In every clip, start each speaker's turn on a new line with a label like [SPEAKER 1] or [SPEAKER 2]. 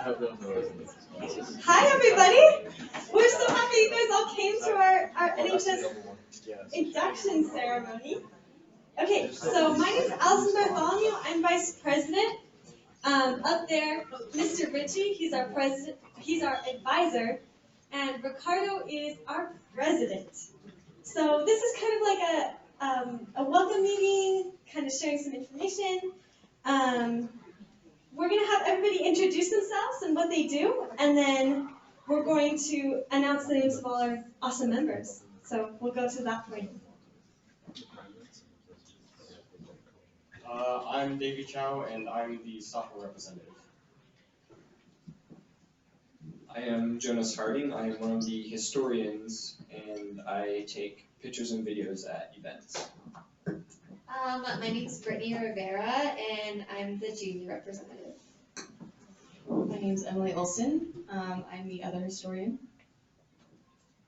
[SPEAKER 1] Hi everybody! We're so happy you guys all came to our NHS induction ceremony. Okay, so my name is Alison Bartholomew. I'm Vice President. Up there, Mr. Ritchie, he's our president. He's our advisor, and Ricardo is our president. So this is kind of like a welcome meeting, kind of sharing some information. We're going to have everybody introduce themselves and what they do, and then we're going to announce the names of all our awesome members. So we'll go to that point.
[SPEAKER 2] I'm Davey Chow, and I'm the sophomore representative.
[SPEAKER 3] I am Jonas Harding. I am one of the historians, and I take pictures and videos at events.
[SPEAKER 4] My name is Brittany Rivera, and I'm the junior representative.
[SPEAKER 5] My name is Emily Olson. I'm the other historian.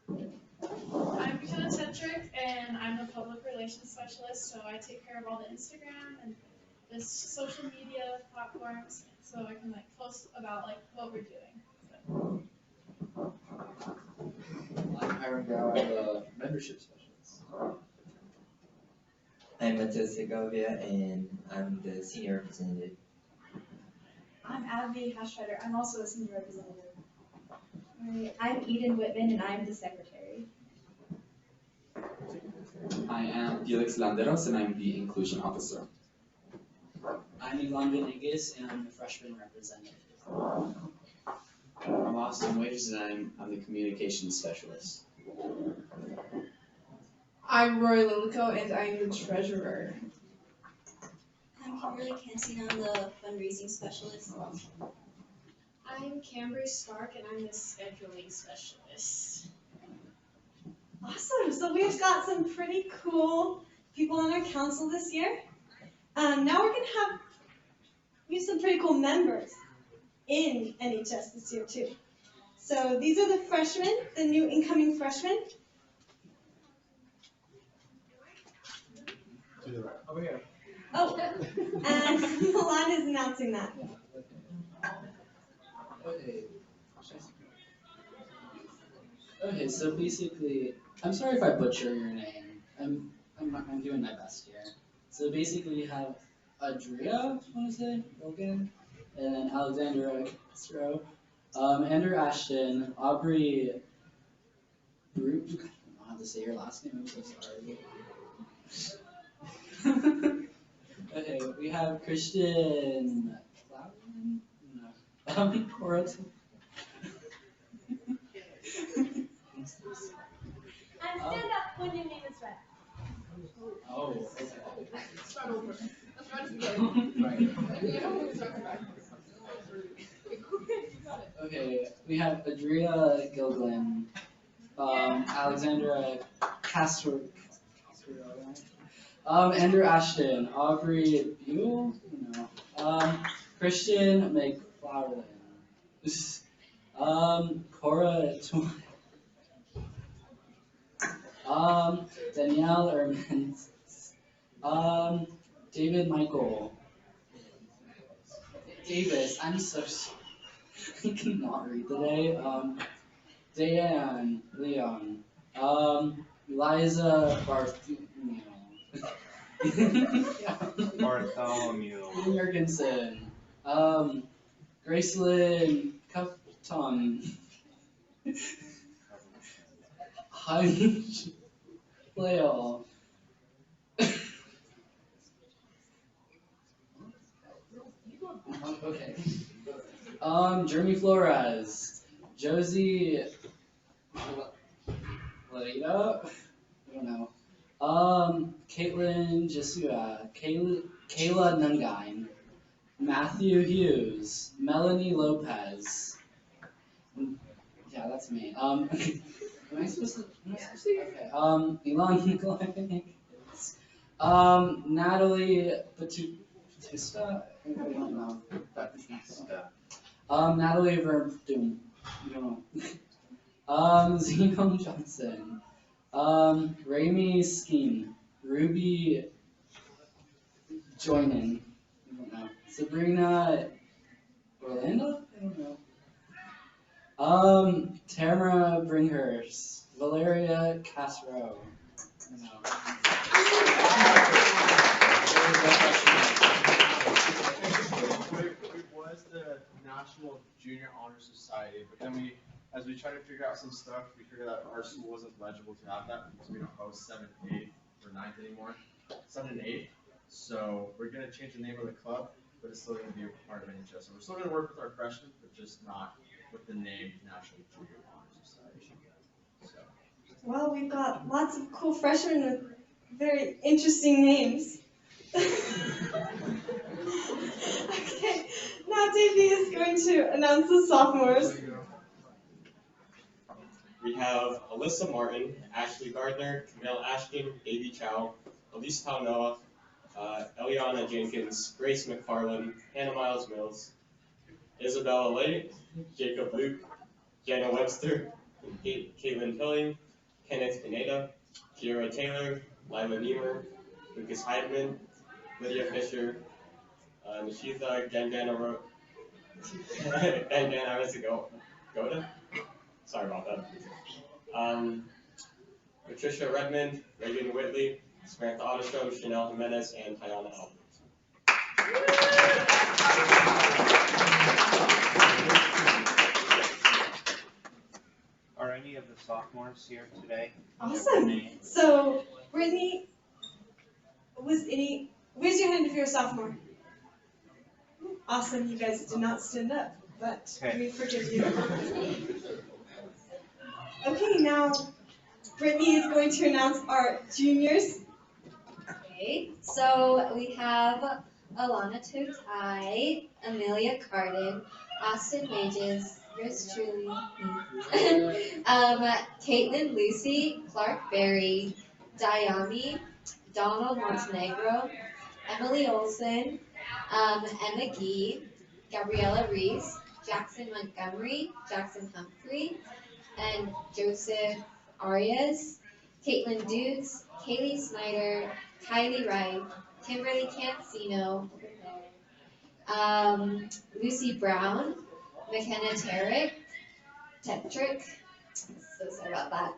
[SPEAKER 6] I'm McKenna Tetrick, and I'm the public relations specialist, so I take care of all the Instagram and the social media platforms, so I can post about what we're doing. So.
[SPEAKER 7] I'm Hiram Grau. I'm the membership specialist.
[SPEAKER 8] I'm Matheus Segovia, and I'm the senior representative.
[SPEAKER 9] I'm Abby Hashrider. I'm also a senior representative.
[SPEAKER 4] I'm Eden Whitman, and I'm the secretary.
[SPEAKER 10] I am Felix Landeros, and I'm the inclusion officer.
[SPEAKER 11] I'm Ilan Venegas, and I'm the freshman representative.
[SPEAKER 12] I'm Austin Wages, and I'm the communications specialist.
[SPEAKER 13] I'm Roy Lilico, and I'm the treasurer.
[SPEAKER 14] I'm Kimberly Kensing, I'm the fundraising specialist.
[SPEAKER 6] I'm Cambry Stark, and I'm the scheduling specialist.
[SPEAKER 1] Awesome! So we've got some pretty cool people on our council this year. Now we're going to we have some pretty cool members in NHS this year too. So these are the freshmen, the new incoming freshmen.
[SPEAKER 7] Over here.
[SPEAKER 1] Oh, and Milan is announcing that.
[SPEAKER 11] Okay, so basically, I'm sorry if I butcher your name. I'm doing my best here. So basically, we have Adria, I want to say, Logan, and then Alexandra Castro, Andrew Ashton, Aubrey Brute. I don't know how to say your last name. I'm so sorry. Okay, we have Christian Flowerman? No. Cora.
[SPEAKER 1] And stand up when your name is read.
[SPEAKER 11] Oh, okay.
[SPEAKER 13] Let's start over. Let's try this again.
[SPEAKER 11] Okay, we have Adria Gilglin, Alexandra Castro, Andrew Ashton, Aubrey Buell, Christian McFarlane, Cora Twine, Danielle Ermans, David Michael, Davis, I'm so sorry, I cannot read today, Diane Leon, Eliza Bartholomew,
[SPEAKER 2] Bartholomew.
[SPEAKER 11] Jorgensen, Gracelyn Cupton, Heinz Flail, okay, Jeremy Flores, Josie Leda, I don't know. Caitlin Jesua, Kayla Nungine, Matthew Hughes, Melanie Lopez. Yeah, that's me. Am I supposed to? Okay. Elon Nikolai. Natalie Batista. I don't know. Natalie Verdum. I don't know. Zenon Johnson. Rami Skeen, Ruby Joinen, I don't know. Sabrina Orlando? I don't know. Tamara Bringhurst, Valeria Castro.
[SPEAKER 15] It was the National Junior Honor Society, but then as we tried to figure out some stuff, we figured out our school wasn't legible to have that because we don't host 7th, 8th, or 9th anymore. 7th and 8th. So we're gonna change the name of the club, but it's still gonna be a part of NJHS. So we're still gonna work with our freshmen, but just not with the name National Junior Honor Society. So.
[SPEAKER 1] Well, we've got lots of cool freshmen with very interesting names. Okay, now Davey is going to announce the sophomores.
[SPEAKER 2] We have Alyssa Martin, Ashley Gardner, Camille Ashton, Davy Chow, Elise Paunoa, Eliana Jenkins, Grace McFarland, Hannah Miles Mills, Isabella Lay, Jacob Luke, Jenna Webster, Caitlin Hilling, Kenneth Pineda, Kiera Taylor, Lila Niemer, Lucas Heidman, Lydia Fisher, Nishitha Gandana Goda. Sorry about that. Patricia Redmond, Reagan Whitley, Samantha Otterstrom, Chanel Jimenez, and Tayana Albert.
[SPEAKER 16] Are any of the sophomores here today?
[SPEAKER 1] Awesome. So, Brittany, raise your hand if you're a sophomore. Awesome, you guys did not stand up, but we forgive you. Okay, now Brittany is going to announce our juniors.
[SPEAKER 4] Okay, so we have Alana Totai, Amelia Carden, Austin Mages, yours truly, Caitlin Lucy, Clark Berry, Diami, Donald Montenegro, Emily Olson, Emma Gee, Gabriella Reese, Jackson Montgomery, Jackson Humphrey, and Joseph Arias, Caitlin Dukes, Kaylee Snyder, Kylie Wright, Kimberly Cancino, Lucy Brown, McKenna Tetrick, so sorry about that,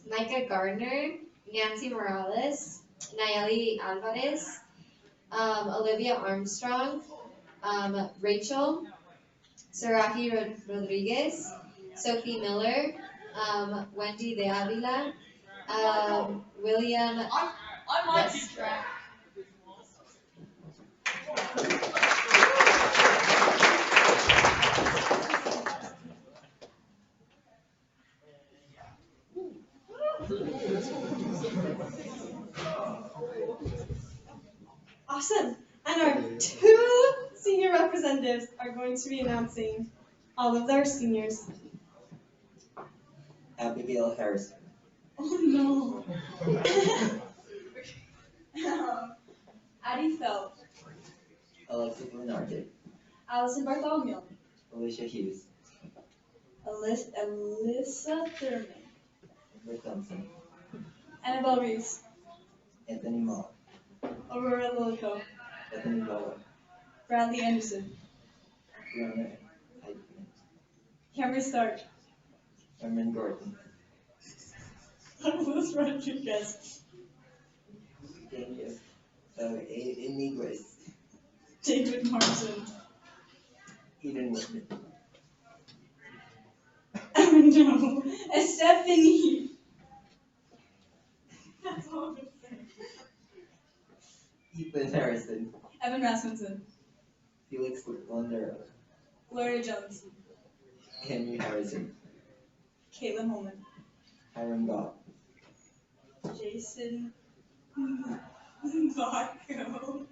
[SPEAKER 4] Micah Gardner, Nancy Morales, Nayeli Alvarez, Olivia Armstrong, Rachel, Sarahi Rodriguez, Sophie Miller, Wendy De Avila, William.
[SPEAKER 13] On my track.
[SPEAKER 1] Awesome. And our 2 senior representatives are going to be announcing all of our seniors.
[SPEAKER 8] Abigail Harrison.
[SPEAKER 1] Oh
[SPEAKER 13] no. Addie Phelps.
[SPEAKER 8] Alexis Lenarte.
[SPEAKER 13] Allison Bartholomew.
[SPEAKER 8] Alicia Hughes.
[SPEAKER 13] Alyssa Thurman.
[SPEAKER 8] Edward Thompson.
[SPEAKER 13] Annabelle Reese.
[SPEAKER 8] Anthony Mall.
[SPEAKER 13] Aurora Lilico.
[SPEAKER 8] Bethany Bauer.
[SPEAKER 13] Bradley Anderson.
[SPEAKER 8] Fiona Heidman.
[SPEAKER 13] Cameron Stark.
[SPEAKER 8] Cameron Gordon.
[SPEAKER 13] Douglas Rodriguez.
[SPEAKER 8] Amy Grace.
[SPEAKER 13] David Martin.
[SPEAKER 8] Eden Whitman.
[SPEAKER 13] Oh no. Stephanie. That's all I'm gonna say.
[SPEAKER 8] Ethan Harrison.
[SPEAKER 13] Evan Rasmussen.
[SPEAKER 8] Felix Londero.
[SPEAKER 13] Gloria Jones.
[SPEAKER 8] Henry Harrison.
[SPEAKER 13] Caitlin Holman.
[SPEAKER 8] Hiram Goff.
[SPEAKER 13] Jason Vaco.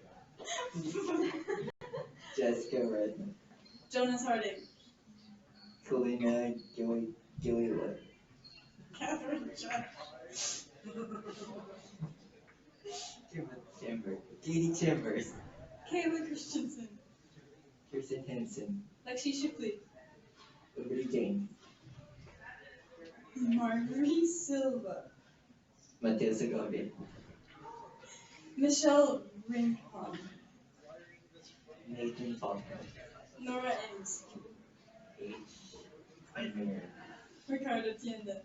[SPEAKER 8] Jessica Redmond.
[SPEAKER 13] Jonas Harding.
[SPEAKER 8] Kalina Gilliland.
[SPEAKER 13] Catherine Judge.
[SPEAKER 8] Katie Chambers.
[SPEAKER 13] Kayla Christensen.
[SPEAKER 8] Kirsten Henson.
[SPEAKER 13] Lexi Shipley.
[SPEAKER 8] Liberty James.
[SPEAKER 13] Marguerite Silva.
[SPEAKER 8] Mateo Segovia.
[SPEAKER 13] Michelle Rincon.
[SPEAKER 8] Nathan Faulkner.
[SPEAKER 13] Nora Enns.
[SPEAKER 8] Mir.
[SPEAKER 13] Ricardo Tienda.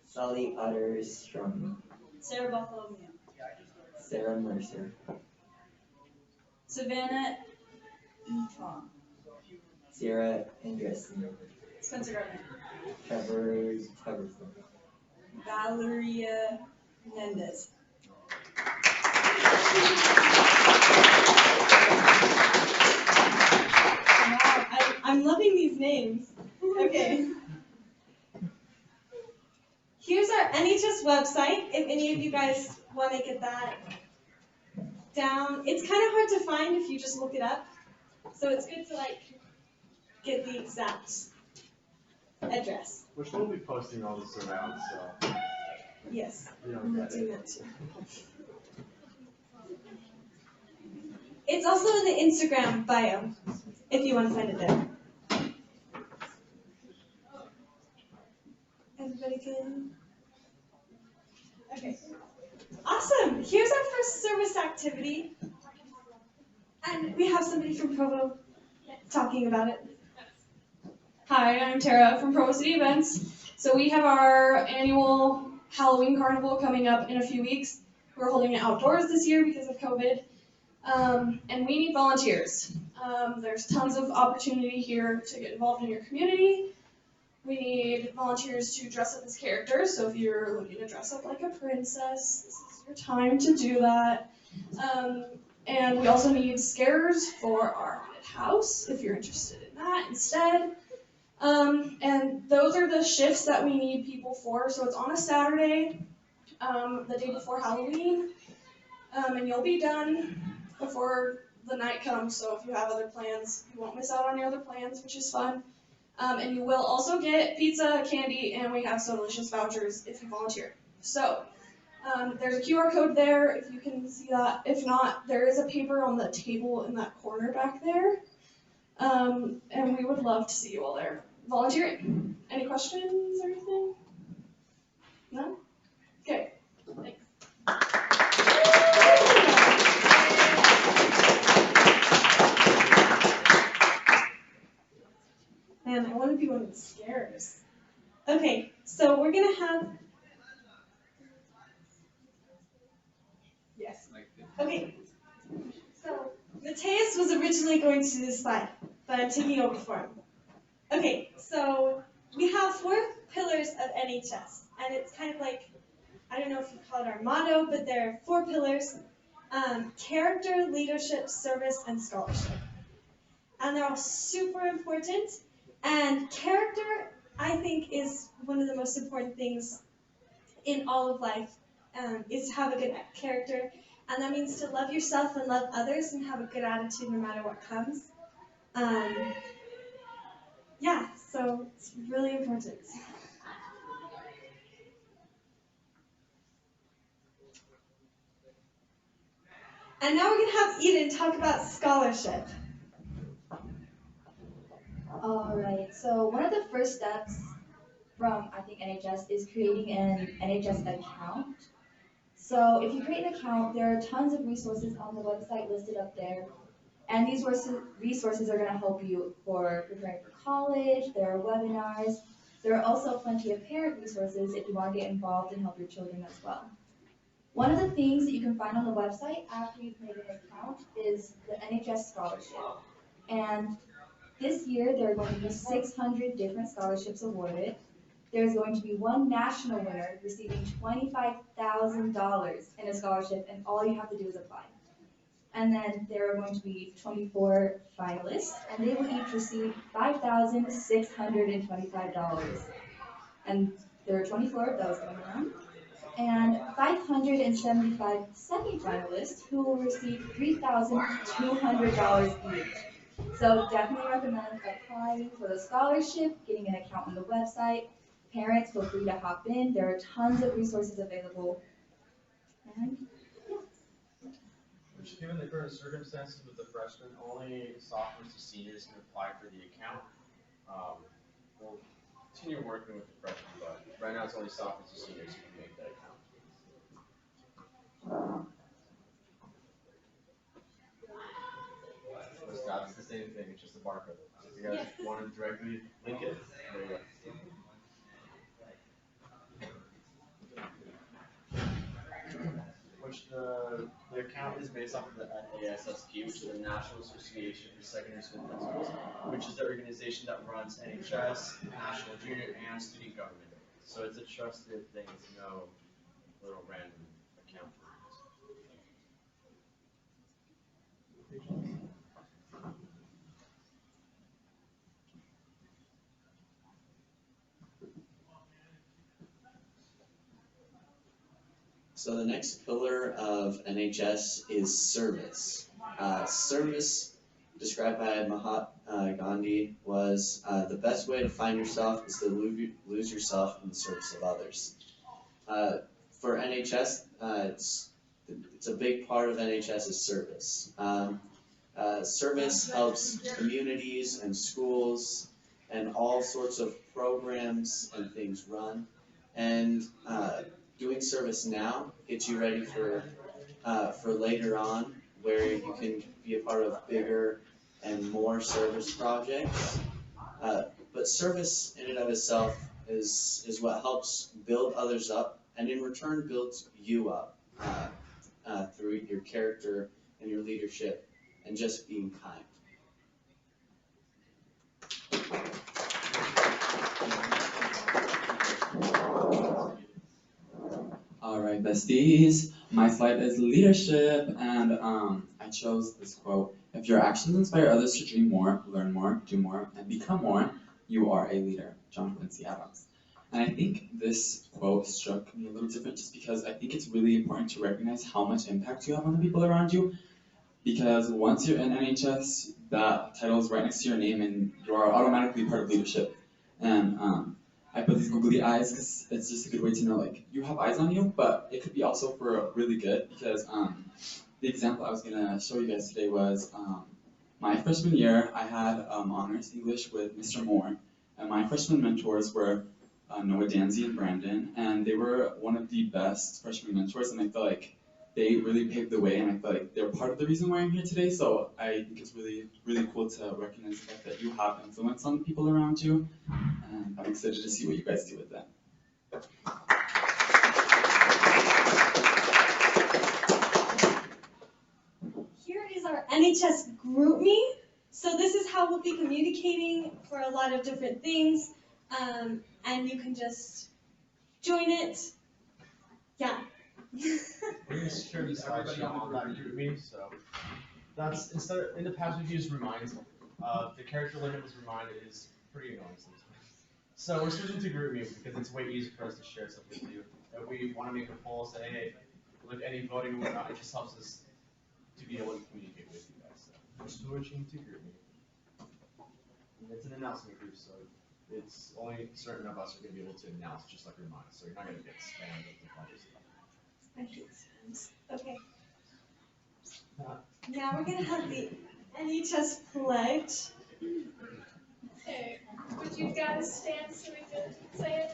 [SPEAKER 8] Sully Otter Strum.
[SPEAKER 13] Sarah Bartholomew.
[SPEAKER 8] Sarah Mercer.
[SPEAKER 13] Savannah Eton.
[SPEAKER 8] Sierra Andressen.
[SPEAKER 13] Spencer Gardner.
[SPEAKER 8] Trevor Tuberson.
[SPEAKER 13] Valeria Mendez.
[SPEAKER 1] Wow, I'm loving these names. Okay. Here's our NHS website, if any of you guys want to get that down. It's kind of hard to find if you just look it up. So it's good to get the exact address.
[SPEAKER 15] We're still be posting all this around, so.
[SPEAKER 1] Yes,
[SPEAKER 15] You
[SPEAKER 1] I'm
[SPEAKER 15] don't get
[SPEAKER 1] doing
[SPEAKER 15] it.
[SPEAKER 1] that too. It's also in the Instagram bio, if you want to find it there. Everybody good? Okay. Awesome. Here's our first service activity. And we have somebody from Provo talking about it.
[SPEAKER 17] Hi, I'm Tara from Provo City Events. So we have our annual Halloween Carnival coming up in a few weeks. We're holding it outdoors this year because of COVID. And we need volunteers. There's tons of opportunity here to get involved in your community. We need volunteers to dress up as characters. So if you're looking to dress up like a princess, this is your time to do that. And we also need scarers for our haunted house, if you're interested in that instead. And those are the shifts that we need people for. So it's on a Saturday, the day before Halloween, and you'll be done before the night comes. So if you have other plans, you won't miss out on your other plans, which is fun. And you will also get pizza, candy, and we have So Delicious vouchers if you volunteer. So there's a QR code there if you can see that. If not, there is a paper on the table in that corner back there. And we would love to see you all there volunteering. Any questions or anything? No? Okay, thanks.
[SPEAKER 1] Man, I want to be one of the scarers. Okay, so we're going to have... Yes. Okay, so Mateus was originally going to do this slide, but I'm taking over for him. Okay, so we have 4 pillars of NHS, and it's kind of like, I don't know if you call it our motto, but there are 4 pillars: character, leadership, service, and scholarship. And they're all super important, and character, I think, is one of the most important things in all of life, is to have a good character, and that means to love yourself and love others and have a good attitude no matter what comes. Yeah, so it's really important. And now we're going to have Eden talk about scholarship.
[SPEAKER 18] Alright, so one of the first steps from, I think, NHS is creating an NHS account. So if you create an account, there are tons of resources on the website listed up there. And these resources are going to help you for preparing for college. There are webinars. There are also plenty of parent resources if you want to get involved and help your children as well. One of the things that you can find on the website after you've made an account is the NHS Scholarship. And this year, there are going to be 600 different scholarships awarded. There's going to be one national winner receiving $25,000 in a scholarship, and all you have to do is apply. And then there are going to be 24 finalists, and they will each receive $5,625. And there are 24 of those going around. And 575 second finalists who will receive $3,200 each. So definitely recommend applying for the scholarship, getting an account on the website. Parents, feel free to hop in. There are tons of resources available. And
[SPEAKER 15] Which, given the current circumstances with the freshmen, only sophomores to seniors can apply for the account. We'll continue working with the freshmen, but right now it's only sophomores to seniors who can make that account. It's the same thing, it's just a barcode. you guys want to directly link it? There you go. Which the account is based off of the NASSP, which is the National Association for Secondary School Principals, which is the organization that runs NHS, National Junior, and Student Government. So it's a trusted thing. It's no little random account.
[SPEAKER 12] So the next pillar of NHS is service. Service, described by Mahatma Gandhi, was the best way to find yourself is to lose yourself in the service of others. For NHS, it's a big part of NHS is service. Service helps communities and schools and all sorts of programs and things run. And doing service now gets you ready for later on, where you can be a part of bigger and more service projects. But service in and of itself is what helps build others up, and in return builds you up through your character and your leadership and just being kind.
[SPEAKER 10] Alright, besties, my slide is leadership, and I chose this quote: "If your actions inspire others to dream more, learn more, do more, and become more, you are a leader." John Quincy Adams. And I think this quote struck me a little different just because I think it's really important to recognize how much impact you have on the people around you. Because once you're in NHS, that title is right next to your name and you are automatically part of leadership. And I put these googly eyes because it's just a good way to know, like, you have eyes on you, but it could be also for really good, because the example I was going to show you guys today was my freshman year, I had honors English with Mr. Moore, and my freshman mentors were Noah, Danzy, and Brandon, and they were one of the best freshman mentors, and I feel like they really paved the way, and I feel like they're part of the reason why I'm here today. So I think it's really, really cool to recognize the fact that you have influence on the people around you, and I'm excited to see what you guys do with that.
[SPEAKER 1] Here is our NHS GroupMe. So this is how we'll be communicating for a lot of different things, and you can just join it. Yeah.
[SPEAKER 15] We're going to share this slideshow on that GroupMe. So that's, instead of, in the past we've used Remind. The character limit was Remind is pretty annoying sometimes. So we're switching to GroupMe because it's way easier for us to share stuff with you. If we want to make a poll, say, hey, like any voting and whatnot, it just helps us to be able to communicate with you guys. So we're switching to GroupMe. And it's an announcement group, so it's only certain of us are going to be able to announce, just like Remind. So you're not going to get spammed with a bunch of stuff.
[SPEAKER 1] I hate spams. Okay. Now we're going to have the NHS pledge.
[SPEAKER 6] Okay, would you guys stand so we can say it?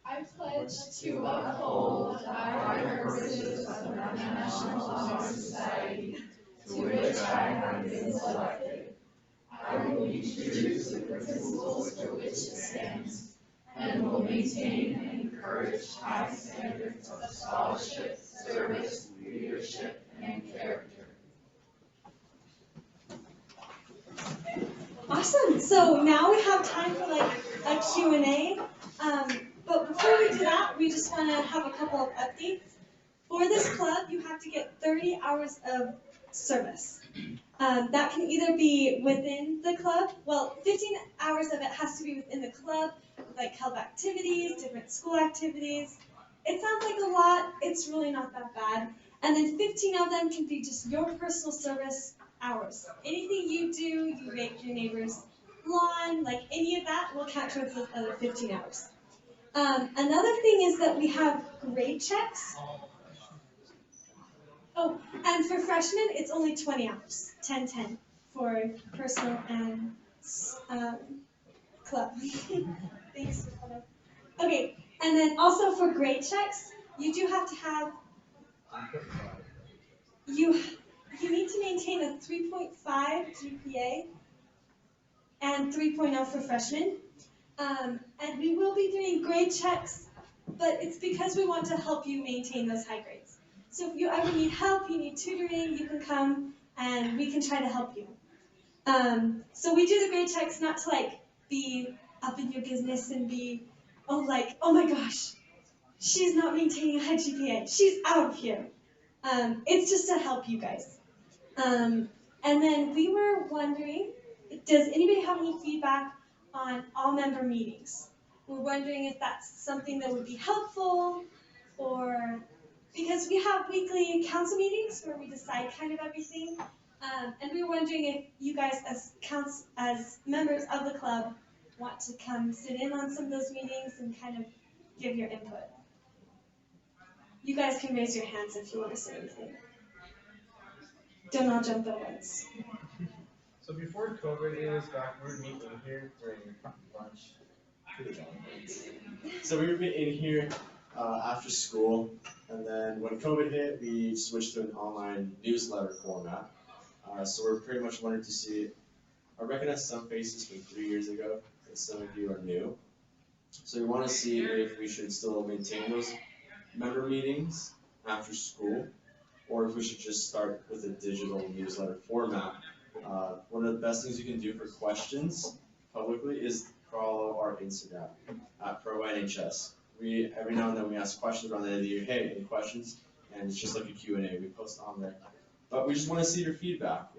[SPEAKER 6] I pledge to uphold our purposes of the National Honor Society, to which I have been selected. I will be true to the principles for which it stands, and will maintain and encourage high standards of scholarship, service, leadership, and character.
[SPEAKER 1] Awesome. So now we have time for like a Q&A. But before we do that, we just want to have a couple of updates. For this club, you have to get 30 hours of service. That can either be within the club. Well, 15 hours of it has to be within the club, like club activities, different school activities. It sounds like a lot. It's really not that bad. And then 15 of them can be just your personal service hours. Anything you do, you rake your neighbor's lawn, like any of that will count towards those other 15 hours. Another thing is that we have grade checks. Oh, and for freshmen, it's only 20 hours, 10-10 for personal and club. Thanks for coming. Okay, and then also for grade checks, you do have to have, you need to maintain a 3.5 GPA and 3.0 for freshmen. And we will be doing grade checks, but it's because we want to help you maintain those high grades. So if you ever need help, you need tutoring, you can come and we can try to help you. So we do the grade checks not to like be up in your business and be, oh my gosh, she's not maintaining a high GPA, she's out of here. It's just to help you guys. And then we were wondering, does anybody have any feedback on all member meetings? We're wondering if that's something that would be helpful, or because we have weekly council meetings where we decide kind of everything, and we were wondering if you guys as members of the club want to come sit in on some of those meetings and kind of give your input. You guys can raise your hands if you want to say anything. Don't all jump at once.
[SPEAKER 15] So before COVID, it was back, we were meeting here during lunch. So we were in here after school, and then when COVID hit, we switched to an online newsletter format. So we're pretty much wanting to see, I recognize some faces from 3 years ago, and some of you are new. So we want to see if we should still maintain those member meetings after school, or if we should just start with a digital newsletter format. One of the best things you can do for questions publicly is follow our Instagram at Provo Nhs. Every now and then we ask questions around the end of the year. Hey, any questions? And it's just like a Q&A we post on there. But we just want to see your feedback.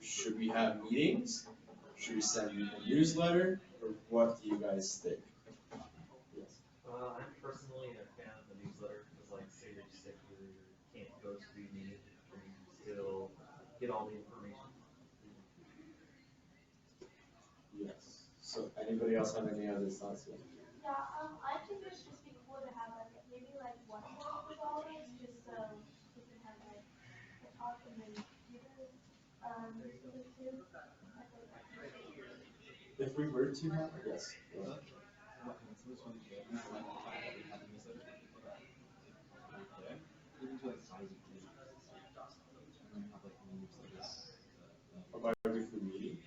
[SPEAKER 15] Should we have meetings? Should we send a newsletter? Or what do you guys think? Yes.
[SPEAKER 19] I'm personally a fan of the newsletter because, like, say you're sick or you can't go to the meeting, and you can still get all the information.
[SPEAKER 15] Yes. So anybody else have any other thoughts?
[SPEAKER 9] Yeah, I think it would just be cool to have like maybe like one talk with all of us, just so we can have like a talk and then either too.
[SPEAKER 15] If we were to have, yes. About every weekly meeting?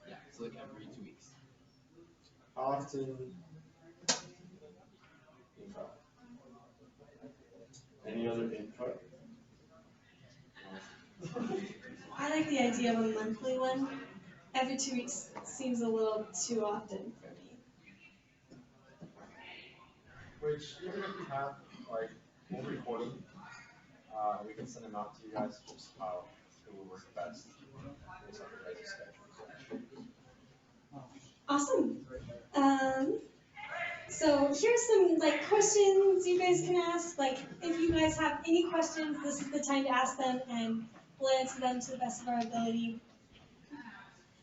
[SPEAKER 10] Yeah, so like every 2 weeks.
[SPEAKER 15] How often? Any other input?
[SPEAKER 1] I like the idea of a monthly one. Every 2 weeks seems a little too often for me.
[SPEAKER 15] Which, even if we have, like, we'll record them, we can send them out to you guys, just how it will work best based on your guys' schedules.
[SPEAKER 1] Awesome. So here's some like questions you guys can ask. Like if you guys have any questions, this is the time to ask them, and we'll answer them to the best of our ability.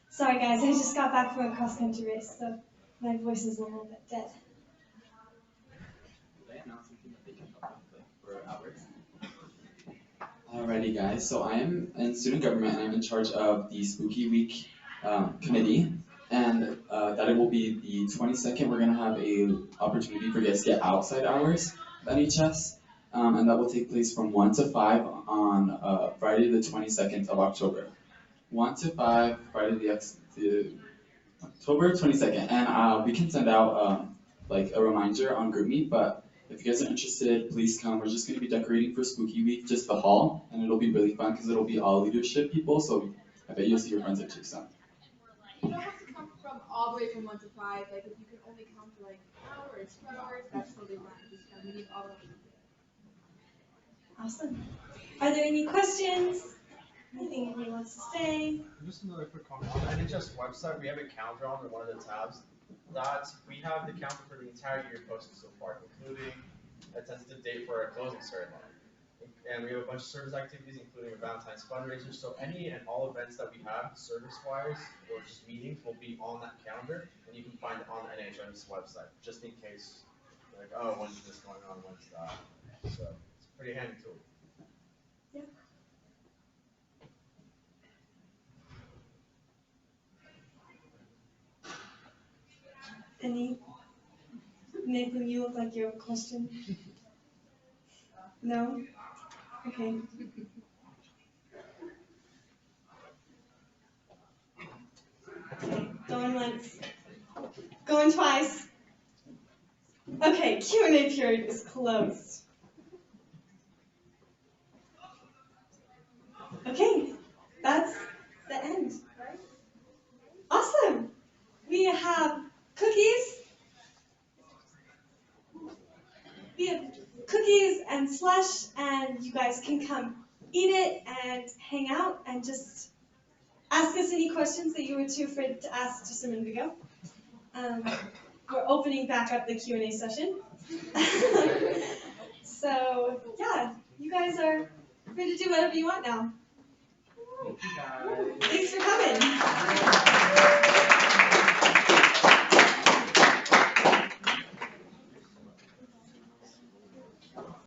[SPEAKER 1] Sorry guys, I just got back from a cross country race, so my voice is a little bit dead.
[SPEAKER 10] Alrighty guys, so I am in student government and I'm in charge of the Spooky Week committee, and that it will be the 22nd. We're going to have a opportunity for you guys to get outside hours of NHS, and that will take place from 1 to 5 on Friday the 22nd of October. 1 to 5, Friday the October 22nd, and we can send out like a reminder on GroupMe, but if you guys are interested, please come. We're just going to be decorating for Spooky Week, just the hall, and it'll be really fun because it'll be all leadership people, so I bet you'll see your friends there too. So.
[SPEAKER 9] You don't have to come from all the way from 1 to 5. Like if you can only come for like an hour or 2 hours, that's totally fine. Just come. We need all of you.
[SPEAKER 1] Awesome. Are there any questions? Anything anybody wants to say?
[SPEAKER 15] Just another quick comment. On the NHS website, we have a calendar on one of the tabs. We have the calendar for the entire year posted so far, including a tentative date for our closing ceremony. And we have a bunch of service activities, including a Valentine's fundraiser. So any and all events that we have, service-wise or just meetings, will be on that calendar, and you can find it on the NHS website, just in case, like, oh, when's this going on, when's that? So it's a pretty handy tool.
[SPEAKER 1] Yeah. Any? Nathan, you look like you have a question. No? Okay. Okay, going once. Going twice. Okay, Q&A period is closed. Okay, that's the end. Awesome. We have cookies. We have cookies and slush, and you guys can come eat it and hang out and just ask us any questions that you were too afraid to ask just a minute ago. We're opening back up the Q&A session. So, yeah, you guys are free to do whatever you want now. Thanks for coming.